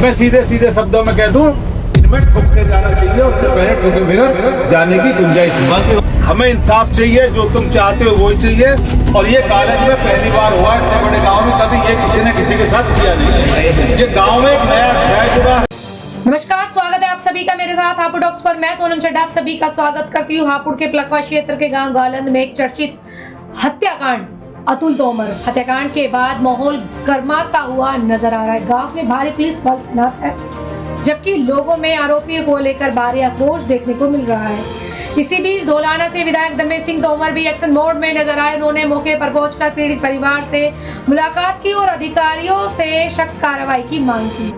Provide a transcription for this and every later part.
मैं सीधे सीधे शब्दों में कह दूं, इनमें ठोक के जाना चाहिए, उससे पहले ठोके बगैर जाने की गुंजाइश नहीं। हमें इंसाफ चाहिए, जो तुम चाहते हो वही चाहिए। और ये कॉलेज में पहली बार हुआ है, इतने बड़े गांव में कभी ये किसी ने किसी के साथ किया नहीं है। ये गांव में एक नया अध्याय जुड़ा है। नमस्कार, स्वागत है आप सभी का मेरे साथ हापुड़ टॉक्स पर। मैं सोनम चड्ढा आप सभी का स्वागत करती हूँ। हापुड़ के प्लखवा क्षेत्र के गांव गालंद में एक चर्चित हत्याकांड अतुल तोमर हत्याकांड के बाद माहौल गर्माता हुआ नजर आ रहा है। गांव में भारी पुलिस बल तैनात है, जबकि लोगों में आरोपियों को लेकर भारी आक्रोश देखने को मिल रहा है। इसी बीच धोलाना से विधायक धर्मेश सिंह तोमर भी एक्शन मोड में नजर आए। उन्होंने मौके पर पहुंचकर पीड़ित परिवार से मुलाकात की और अधिकारियों से सख्त कार्रवाई की मांग की।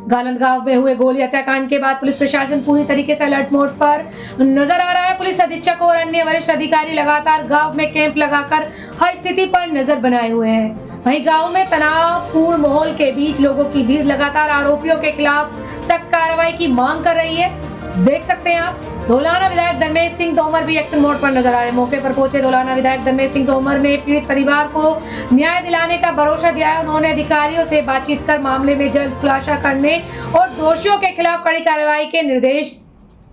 गालंद गांव में हुए गोली हत्याकांड के बाद पुलिस प्रशासन पूरी तरीके से अलर्ट मोड पर नजर आ रहा है। पुलिस अधीक्षक और अन्य वरिष्ठ अधिकारी लगातार गांव में कैंप लगाकर हर स्थिति पर नजर बनाए हुए हैं। वहीं गांव में तनावपूर्ण माहौल के बीच लोगों की भीड़ लगातार आरोपियों के खिलाफ सख्त कार्रवाई की मांग कर रही है। देख सकते हैं आप, धोलाना विधायक धर्मेश सिंह तोमर भी एक्शन मोड पर नजर आए। मौके पर पहुंचे धोलाना विधायक धर्मेश सिंह तोमर ने पीड़ित परिवार को न्याय दिलाने का भरोसा दिया है। उन्होंने अधिकारियों से बातचीत कर मामले में जल्द खुलासा करने और दोषियों के खिलाफ कड़ी कार्रवाई के निर्देश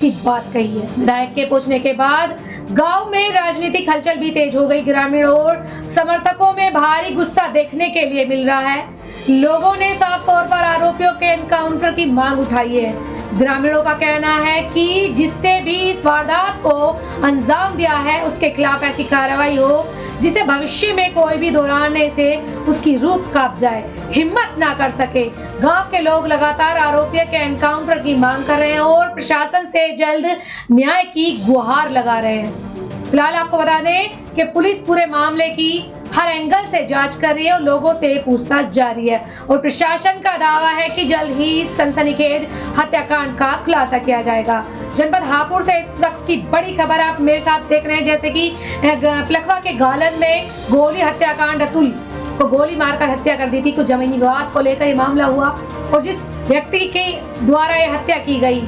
की बात कही है। विधायक के पहुंचने के बाद गांव में राजनीतिक हलचल भी तेज हो गई। ग्रामीणों और समर्थकों में भारी गुस्सा देखने के लिए मिल रहा है। लोगों ने साफ तौर पर आरोपियों के एनकाउंटर की मांग उठाई है। ग्रामीणों का कहना है कि जिससे भी इस वारदात को अंजाम दिया है उसके खिलाफ ऐसी कार्रवाई हो जिसे भविष्य में कोई भी दोहराने से उसकी रूह कांप जाए, हिम्मत ना कर सके। गांव के लोग लगातार आरोपियों के एनकाउंटर की मांग कर रहे हैं और प्रशासन से जल्द न्याय की गुहार लगा रहे हैं। फिलहाल आपको बता दें कि पुलिस पूरे मामले की हर एंगल से जांच कर रही है और लोगों से पूछताछ जारी है और प्रशासन का दावा है कि जल्द ही इस सनसनीखेज हत्याकांड का खुलासा किया जाएगा। जनपद हापुड़ से इस वक्त की बड़ी खबर आप मेरे साथ देख रहे हैं, जैसे कि प्लखवा के गालंद में गोली हत्याकांड, अतुल को गोली मारकर हत्या कर दी थी। कुछ जमीनी विवाद को लेकर ये मामला हुआ और जिस व्यक्ति के द्वारा ये हत्या की गई,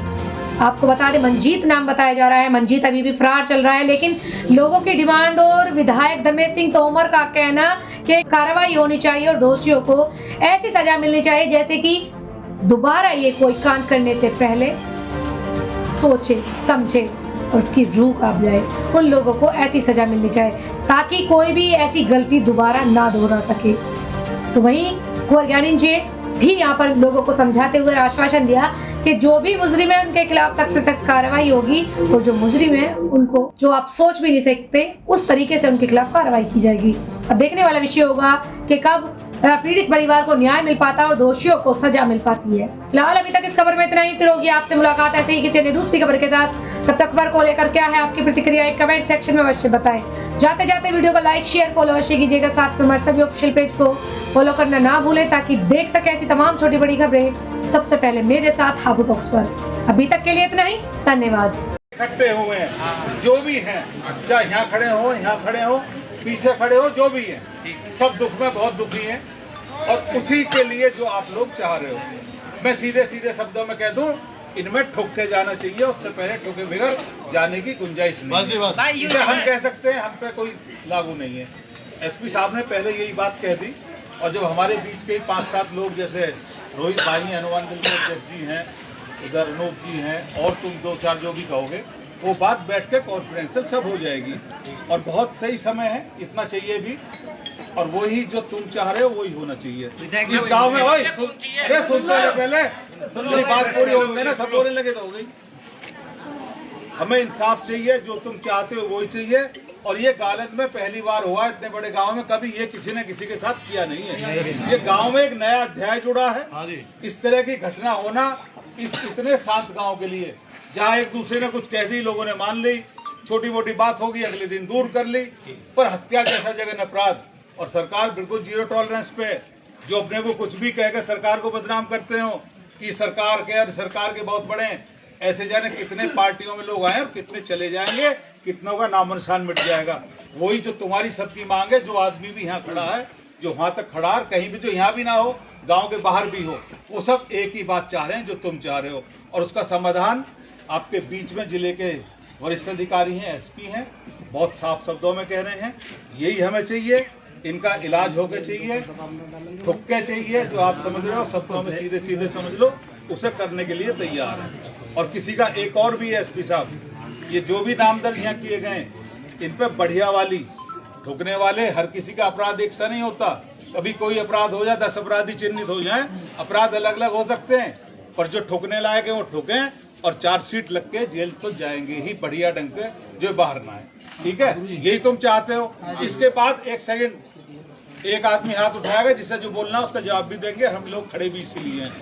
आपको बता दें मंजीत नाम बताया जा रहा है। मंजीत अभी भी फरार चल रहा है, लेकिन लोगों की डिमांड और विधायक धर्मेश सिंह तोमर का कहना कि कार्रवाई होनी चाहिए और दोषियों को ऐसी सजा मिलनी चाहिए जैसे कि दोबारा ये कोई कांड करने से पहले सोचे समझे और उसकी रूह कांप जाए। उन लोगों को ऐसी सजा मिलनी चाहिए ताकि कोई भी ऐसी गलती दोबारा ना दोहरा सके। तो वहीं कुंवर ज्ञानी जी भी यहाँ पर लोगों को समझाते हुए आश्वासन दिया कि जो भी मुजरिम है उनके खिलाफ सख्त से सख्त कार्रवाई होगी और जो मुजरिम है उनको जो आप सोच भी नहीं सकते उस तरीके से उनके खिलाफ कार्रवाई की जाएगी। अब देखने वाला विषय होगा कि कब पीड़ित परिवार को न्याय मिल पाता है और दोषियों को सजा मिल पाती है। फिलहाल अभी तक इस खबर में इतना ही, फिर होगी आपसे मुलाकात ऐसे ही किसी ने दूसरी खबर के साथ। तब तक खबर को लेकर क्या है आपकी प्रतिक्रिया एक कमेंट सेक्शन में अवश्य बताएं। जाते जाते वीडियो को लाइक शेयर फॉलो अवश्य कीजिएगा। साथ में हमारे सभी ऑफिशियल पेज को फॉलो करना ना भूलें ताकि देख सके ऐसी तमाम छोटी बड़ी खबरें सबसे पहले मेरे साथ हापुड़ टॉक्स पर। अभी तक के लिए इतना ही, धन्यवाद। इकट्ठे हुए हैं जो भी हैं, चाहे यहाँ खड़े हो, यहाँ खड़े हो, पीछे खड़े हो, जो भी है, सब दुख में बहुत दुखी हैं और उसी के लिए जो आप लोग चाह रहे हो। मैं सीधे सीधे शब्दों में कह दूं, इनमें ठोक के जाना चाहिए, उससे पहले ठोके बगैर जाने की गुंजाइश नहीं। इसे हम कह सकते हैं, हम पे कोई लागू नहीं है। एसपी साहब ने पहले यही बात कह दी और जब हमारे बीच के 5-7 लोग जैसे रोहित भाई हैं, हनुमान अध्यक्ष जी हैं, उधर अनूप जी हैं और तुम 2-4 जो भी कहोगे, वो बात बैठ के कॉन्फ्रेंशियल सब हो जाएगी और बहुत सही समय है, इतना चाहिए भी। और वही जो तुम चाह रहे हो वही होना चाहिए इस गांव में। अरे सुनते हो पहले, सुनने बात पूरी हो गई ना, सब बोलने लगे तो हो गई। हमें इंसाफ चाहिए, जो तुम चाहते हो वही चाहिए। और ये गालंद में पहली बार हुआ, इतने बड़े गांव में कभी ये किसी ने किसी के साथ किया नहीं है। ये गांव में एक नया अध्याय जुड़ा है। इस तरह की घटना होना इस इतने शांत गांव के लिए, जहाँ एक दूसरे ने कुछ कह दी, लोगों ने मान ली, छोटी मोटी बात होगी अगले दिन दूर कर ली, पर हत्या जैसा जगह अपराध और सरकार बिल्कुल जीरो टॉलरेंस पे। जो अपने को कुछ भी कहकर सरकार को बदनाम करते हो कि सरकार के और सरकार के बहुत बड़े, ऐसे जाने कितने पार्टियों में लोग आए और कितने चले जाएंगे, कितनों का नामो निशान मिट जाएगा। वही जो तुम्हारी सबकी मांग है, जो आदमी भी यहाँ खड़ा है, जो वहां तक खड़ा है, कहीं भी जो यहाँ भी ना हो, गांव के बाहर भी हो, वो सब एक ही बात चाह रहे हैं जो तुम चाह रहे हो। और उसका समाधान आपके बीच में जिले के वरिष्ठ अधिकारी हैं, एसपी हैं, बहुत साफ शब्दों में कह रहे हैं, यही हमें चाहिए। इनका इलाज होके चाहिए, थुक्के चाहिए, जो आप समझ रहे हो शब्दों में सीधे सीधे समझ लो, उसे करने के लिए तैयार है। और किसी का एक और भी है एसपी साहब, ये जो भी नाम दर्ज यहाँ किए गए इन पे बढ़िया वाली ठुकने वाले, हर किसी का अपराध एक सा नहीं होता। कभी कोई अपराध हो जाए, 10 अपराधी चिन्हित हो जाए, अपराध अलग अलग हो सकते हैं, पर जो ठुकने लायक है वो ठुके और चार्जशीट लग के जेल तो जाएंगे ही बढ़िया ढंग से, जो बाहर ना आए। ठीक है, यही तुम चाहते हो। इसके बाद एक सेकंड, एक आदमी हाथ उठाएगा, जिसे जो बोलना है उसका जवाब भी देंगे। हम लोग खड़े भी इसीलिए हैं।